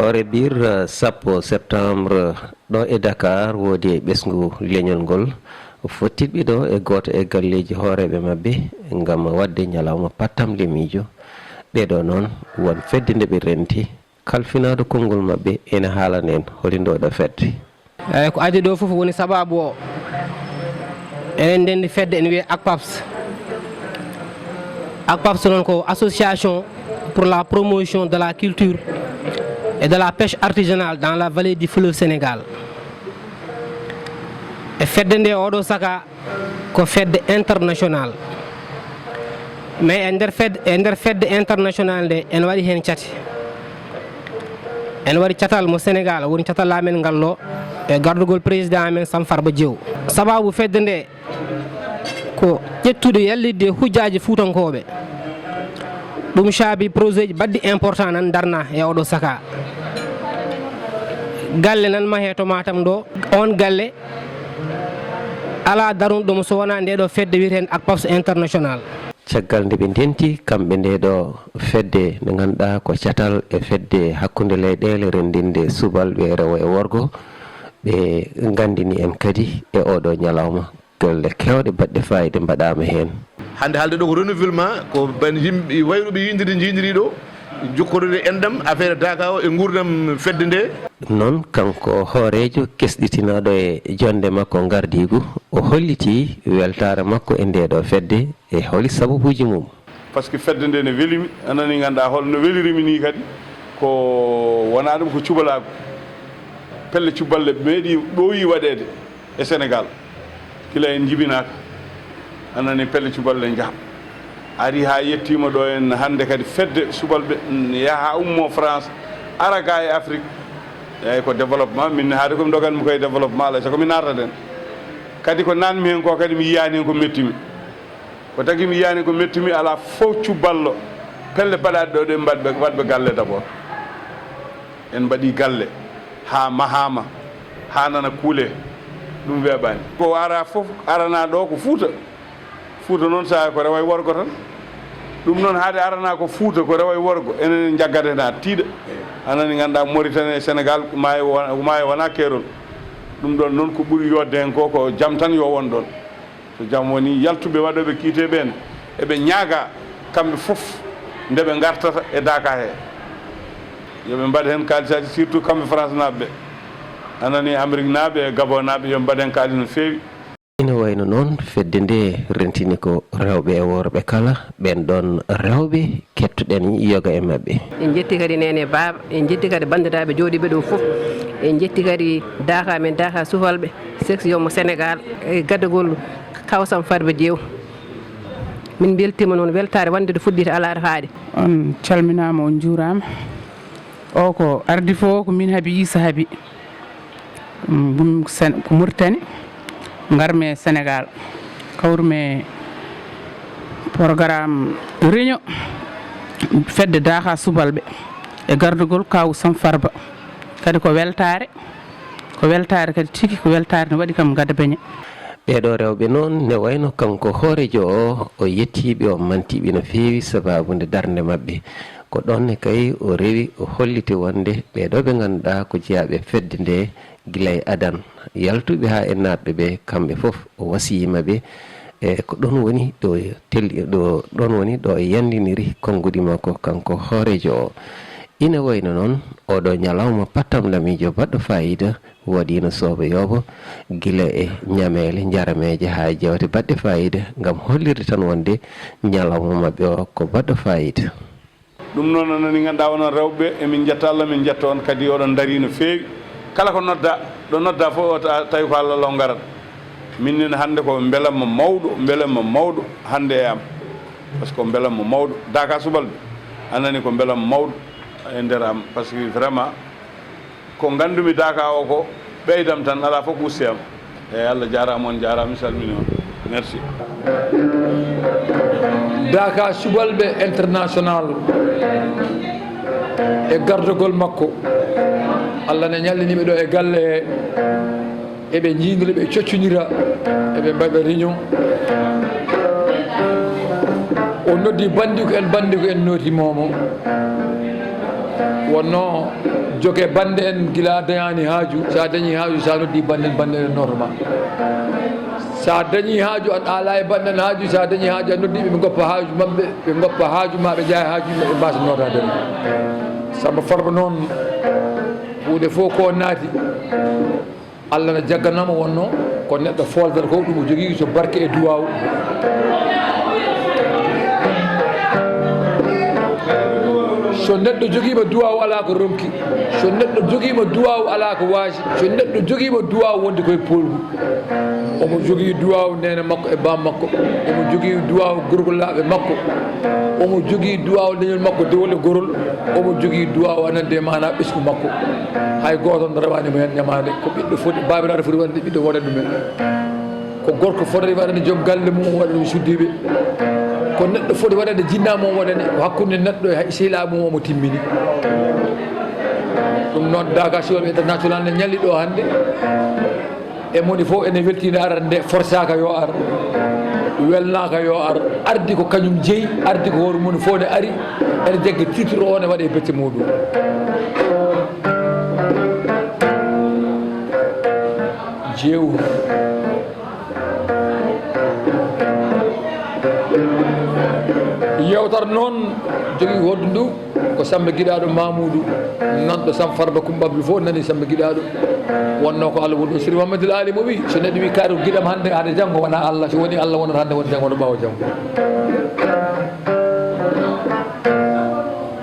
hoore bir sappo septembre ɗo e Dakar woodi e ɓesngu leñol ngol fottiɓe ɗo e goto e galleji hooreɓe mabɓe ngam wadde ñalawma pattamde miijo ɓeɗo noon won fedde nde ɓe renti kalfinado konngol mabɓe ene haalana en holindo ɗo fedde eyyi ko adi ɗo foof woni sababu o enen ndendi fedde ene wiye ACPAPS. ACPAPS noon ko association pour la promotion de la culture et de la pêche artisanale dans la vallée du fleuve Sénégal. E fedde nde oɗo saka ko fedde international, mais e nder fedde international nde en waɗi hen cati. En waɗi catal mo Sénégal woni catal amen ngallo e gardugol président amen Sam Farba Diéw. Sababu fedde nde ko ƴettude yallidde hujjaji fuutankoɓe, ɗum saabi projet ji badɗi important nan darna e oɗo saka. Galle nan mahe to Matam ɗo, on galle ala darnuɗomo so wona nde ɗo fedde wiyeten ACPAPS international. caggal nde ɓe ndenti kamɓe nde ɗo fedde nde ganduɗa ko catal e fedde hakkude leyɗele rendinde subalɓe rewo e worgo ɓe gandini en kadi e oɗo ñalawma golle kewɗe baɗɗe fayida mbaɗama hen. hande haalde ɗo ko renouvellement ko ban yimɓe wayruɓe yindiri jindiri ɗo jokkorude endam affaire Daka o e gurdam fedde nde. ɗum noon kanko hoorejo kesɗitinaɗo e jonde makko gardigu o holliti weltare makko e ndeɗo fedde e holi sababuji mum. par ce que fedde nde ne welimi anani ganduɗa holno welirimi ni kadi ko wona ɗum ko cuɓalago pelle cuɓalle meeɗi ɓooyi waɗede e Sénégal kila en jibinaka anani pelle cuɓalle jaam ari ha yettima ɗo en hande kadi fedde subalɓe yaaha ummo France ara ga e Afrique eyyi ko développement min haade komi doganmi koye développement alay sago mi nartaten kadi ko nanmi hen ko kadi mi yiyani hen ko mettimi ko tagui mi yiyani ko mettimi ala fof cuballo pelle baɗaɗe ɗo ɗe waɗɓe galle d' abord en mbaɗi galle ha mahama ha nana kuule ɗum weeɓani ko ara fof arana ɗo ko Fouta noon sa ko rewa e worgo tan ɗum noon haade arana ko Fouta ko rewa e worgo enen jaggate na tiiɗa anani ganduɗa Mauritanie e Sénégal maayo wona keerol ɗum ɗon noon ko ɓuuri yodde hen ko jaam tan yo won ɗon so jaam woni yaltuɓe waɗoɓe kiite ɓen eɓe ñaaga kamɓe foof ndeɓe gartata e Daka he yoɓe mbaɗa hen kalisaji surtout kamɓe France naɓeɓe anani Amérique naɓe e Gabon naɓe yoɓe mbaɗa hen kalis no feewi. ina wayno noon fedde nde rentini ko rewɓe e worɓe kala ɓen ɗon rewɓe kettuɗen yoga e mabɓe. en jetti kadi nene baaba en jetti kadi bandiraɓe jooɗiɓe ɗo foof en jetti kadi Daka men Daka subalɓe section mo Sénégal e gaddagol kaw Sam Farba Diéw min beltima noon weltare wonde to fuɗɗite ala to haaɗi. on calminama on juurama o ko ardi fo ko min haabi Issa haabi ko Mauritanie garmi Sénégal kawrumi programme réunion fedde Daka subalɓe e gardugol kaw Sam Farba kadi ko weltare kadi tigi ko weltare ne waɗi kam gadda beñe. ɓeɗo rewɓe noon ne wayno kanko hoorejo o yettiɓe o mantiɓe no feewi sababude darde mabɓe ko ɗonne kay o rewi o holliti wonde ɓeɗo ɓe ganduɗa ko jeeyaɓe fedde nde guila e adan yaltuɓe ha e natɓe ɓe kamɓe foof o wasiyimaɓe e ko ɗon woni ɗo telli ɗo ɗon woni ɗo e yandiniri konngudi makko kanko hoorejo o. ina wayno noon oɗo ñalawma pattamlamijo baɗɗo fayida waɗino sooba yoobo guila e ñamele jarameje ha jewte baɗɗe fayida gam hollirde tan wonde ñalawma mabɓe o ko baɗɗo fayida. ɗum noon anani ganduɗa onon rewɓe emin jetta Allah min jetta on kadi oɗon daari no feewi kala ko nodda ɗo nodda fof tawi ko Allah law garat minnene hande ko beelamma mawɗo hande e am par ce que ko beelamma mawɗo Daka subalɓe anani ko beelamma mawɗo e nder am par ce que vraiment ko gandumi Daka o ko ɓeydam tan ala fof usti am eyyi Allah jarama on jarama mi salmini on merci. Daka subalɓe international e gardugol makko Allah ne ñallinimi ɗo e galle he eɓe jiidira ɓe coccodira eɓe mbaɗa réunion o noddi bandiko en nootimomo wonno jogue bande en gila dañani haaju sa dañi haaju sa noddi bande en normal sa dañi haaju an ala e bande en haaju sa dañi haaju an noddiɓe ɓe goppa haaju mabɓe ɓe goppa haaju ma ɓe jeeya haaju yimɓe ɓe mbasa notade Samba Farba noon hunde fof ko naati Allah ne jagganama wonno ko neɗɗo foldata ko ɗum o jogui so barke e duwaw so neɗɗo joguima duwaw ala ko ronki so neɗɗo joguima duwaw ala ko waasi so neɗɗo joguima duwaw wonde koye polgu omo jogui duwaw nene makko e bam makko omo jogui duwaw gorgollaɓe makko omo jogui duwaw leñol makko dewle gorol omo jogui duwaw anande mana ɓesgu makko hay goto no rewanimo hen ñamade ko ɓiɗɗo foti babiraɗo foti waɗande ɓiɗɗo waɗa ɗumen ko gorko fotati waɗande joom galle mum waɗa ɗum suddiɓe ko neɗɗo foti waɗande jinnama o waɗane ko hakkude neɗɗo e sehilaɓe mum omo timmini ɗum noon daga siwolɓe international ne ñalli ɗo hannde e moni fof ene weltinde arata nde forçaka yo ar welnaka yo ar ardi ko kañum jeeyi ardi ko hoore mum fof ne ari ene jaggue titre o ne waɗe becce muɗum jeewu yewtar noon jogui hoddu ndu ko Samba Guiɗaɗo Mamoudou nanɗo Samba Farba Coumba Abdou fof nani Samba Guiɗaɗo wonno ko Allah woni ɗo Siri Mamadou Ali mo wi so neɗɗo wi kaari ko guiɗam hande janggo wona Allah so woni Allah wonata hande wona janggo wona ɓawa janggo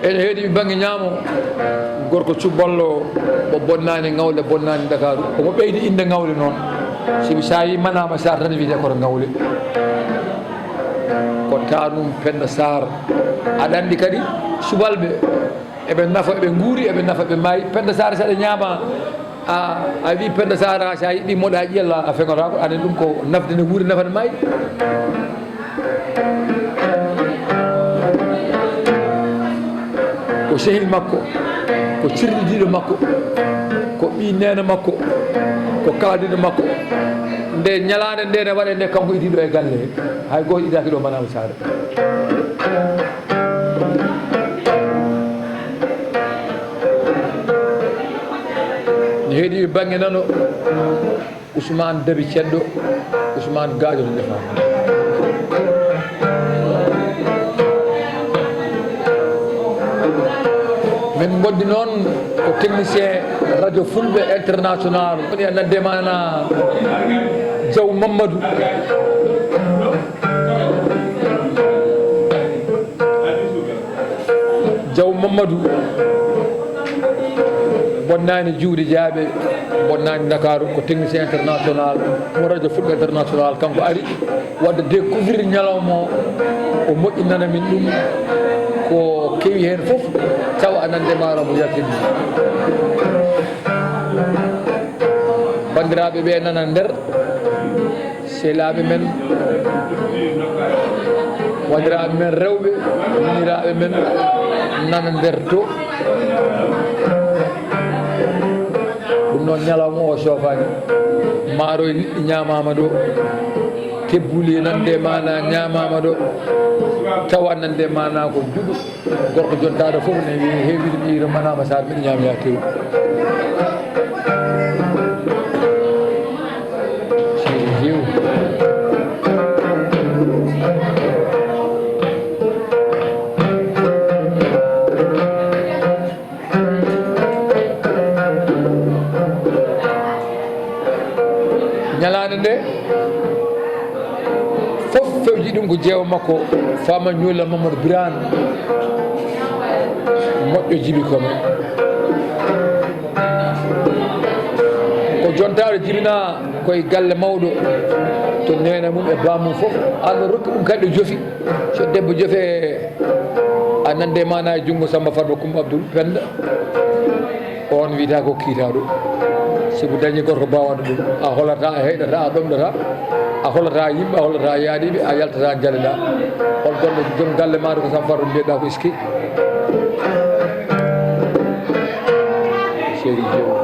ene heeɗi banggue ñaamo gorko cubballo mo bonnani ngawle bonnani Dakaru omo ɓeydi inde ngawle noon simi sa yi Manama Sarr tan wiyete koto ngawle ko tanum Penda Sarr aɗa andi kadi subalɓe eɓe nafa eɓe guuri eɓe nafa ɓe maayi Penda Sarr saɗa ñaama a wi Penda Sarr a sa yiɗi moɗa ƴella a feŋotako anen ɗum ko nafde ne guuri nafade maayi ko sehil makko ko cirɗidiɗo makko ko ɓi nene makko ko kaladiɗo makko nde ñalande nde ne waɗe nde kanko idiɗo e galle he hay goto idaki ɗo Manama Sarr ne heeɗi banggue nano Ousmane Dabi Ceddo Ousmane Gadio to defa min goddi noon ko technicien radio Fulɓe international woni e nande mana Diaw Mamadou Diaw Mamadou bonnani juuɗe jaaɓe bonnani Dakaru ko technicien international mo radio Fulɓe international kanko ari wadde découvrir ñalawma o moƴƴinana min ɗum ko kewi hen foof tawa anande maro mo yaltini bandiraɓe ɓe nana nder sehlaɓe men waɗiraɓe men rewɓe miniraɓe men nana nder to ɗum noon ñalawma o sofani maaro e liɗɗi ñamama ɗo tebbuli nande mana ñamama ɗo tawa nande mana ko juɗo gorko jontaɗo foof ne heewide ɓiiro Manama Sarr mbiɗa ñamoya tew siri hew ñalande nde fof fewji ɗum ko jeewa makko fama ñulla Mamadou Birane moƴƴo Djiby Kome ko jontaɗo jibina koye galle mawɗo to nene mum e bamum fof Allah rokki ɗum kadi jofi so debbo jofe a nande mana e junngo Samba Farba Coumba Abdoul Penda on wiyata ko kiitaɗo sibu dañi gorko bawanɗo ɗum a holata a heɗata a ɗomɗata a hollata yimɓe a hollata yaadiɓe a yaltata jaleɗa hol gonɗo joom galle maɗa ko Samba Farba mbiyeɗa ko iski séri jew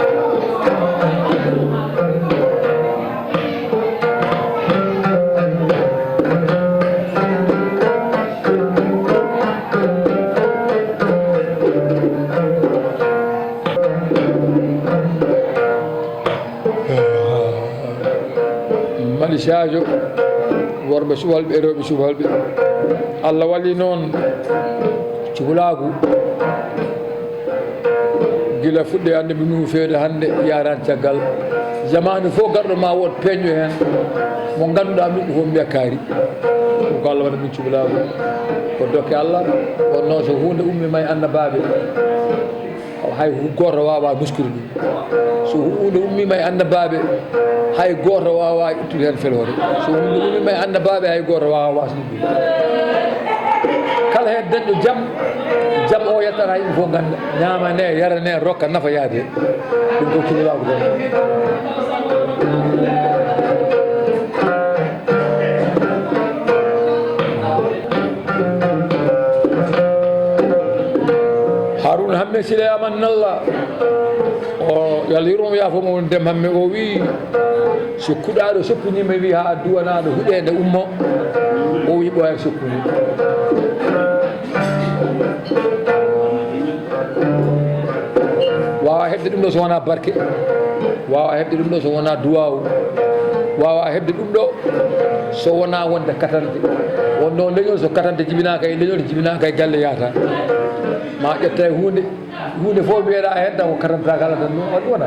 Sadio worɓe subalɓe e rewɓe subalɓe Allah walli noon cukalaagu gila fuɗɗe hannde mi nuhu feewde hannde yarani caggal jamanu fof garɗo ma wot peeño heen mo ngannduɗaa min ɗo fof mbiya kaari ɗum ko Allah waɗa min cukalaagu ko dokke Allah on noon so hunde ummima e annabaaɓe hay goto wawa nuskude ɗum so hunde ummima e annabaaɓe hay goto wawa ittude hen felore so hunde ummima e annabaaɓe hay goto wawa wasnude ɗum kala hen dañɗo jaam o yettata yimɓe fof ganda ñamane yarane rokka nafa yaade ɗum ko cukalaagu ɗon Harouna Hamme Sile amannallah o yo Allah yurmo yaafoma won dem hamme o wi so kuɗaɗo soppinima wi ha duwanaɗo huɗede ummo o wi ɓooya soppuni wawa hebde ɗum ɗo so wona barke wawa hebde ɗum ɗo so wona duwawu wawa hebde ɗum ɗo so wona wonde katante wonno leñol so katante jibinaka e leñol jibinaka e galle yaata ma ƴetta e hunde fof mbiyeɗa hen tan ko katanta kala tan ɗum waɗi wona